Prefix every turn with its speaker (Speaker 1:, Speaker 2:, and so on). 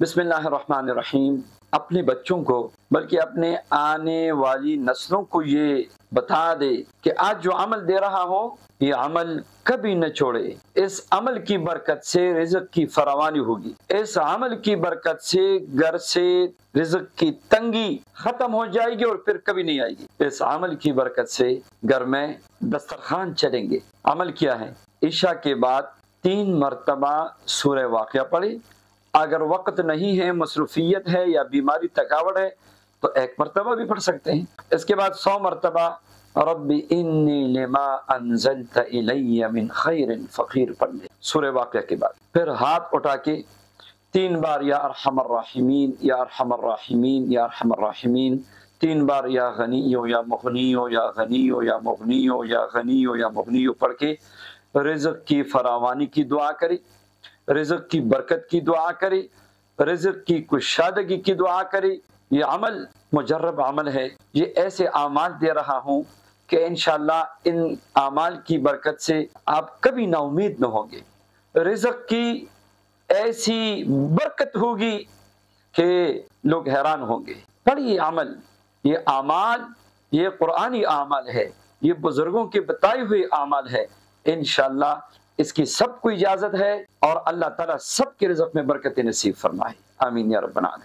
Speaker 1: बिस्मिल्लाहिर्रहमानिर्रहीम। अपने बच्चों को बल्कि अपने आने वाली नस्लों को ये बता दे कि आज जो अमल दे रहा हो ये अमल कभी न छोड़े। इस अमल की बरकत से रिज़्क़ की फरावानी होगी। इस अमल की बरकत से घर से रिज़्क़ की तंगी खत्म हो जाएगी और फिर कभी नहीं आएगी। इस अमल की बरकत से घर में दस्तरखान चलेंगे। अमल क्या है? ईशा के बाद 3 मरतबा सूरह वाक़िया पढ़े। अगर वक्त नहीं है, मसरूफियत है या बीमारी थकावट है तो 1 मरतबा भी पढ़ सकते हैं। इसके बाद 100 मरतबा रब्बी इन्नी लिमा अंज़लत इलैया मिन खैरिन फ़क़ीर पढ़ ले सूरह वाक़िया के बाद। फिर हाथ उठा के 3 बार या अरहमर राहिमीन या अरहमर राहिमीन या अरहमर राहिमीन, 3 बार या गनियो या मुग़नियो या गनियो या मुग़नियो या गनियो या मुग़नियो पढ़ के रिज़्क़ की फरावानी की दुआ करें, रिज़्क़ की बरकत की दुआ करे, रिज़्क़ की कुशादगी की दुआ करे। ये अमल मुजर्रब अमल है। ये ऐसे आमाल दे रहा हूँ कि इंशाअल्लाह इन आमाल की बरकत से आप कभी नाउमीद न होंगे। रिज़्क़ की ऐसी बरकत होगी कि लोग हैरान होंगे। पढ़िए अमल, ये आमाल, ये कुरानी आमाल है, ये बुजुर्गों के बताए हुए आमाल है। इंशाअल्लाह इसकी सबको इजाजत है और अल्लाह ताला सबके रिज़्क़ में बरकत नसीब फरमाए। आमीन या रब्बल आलमीन।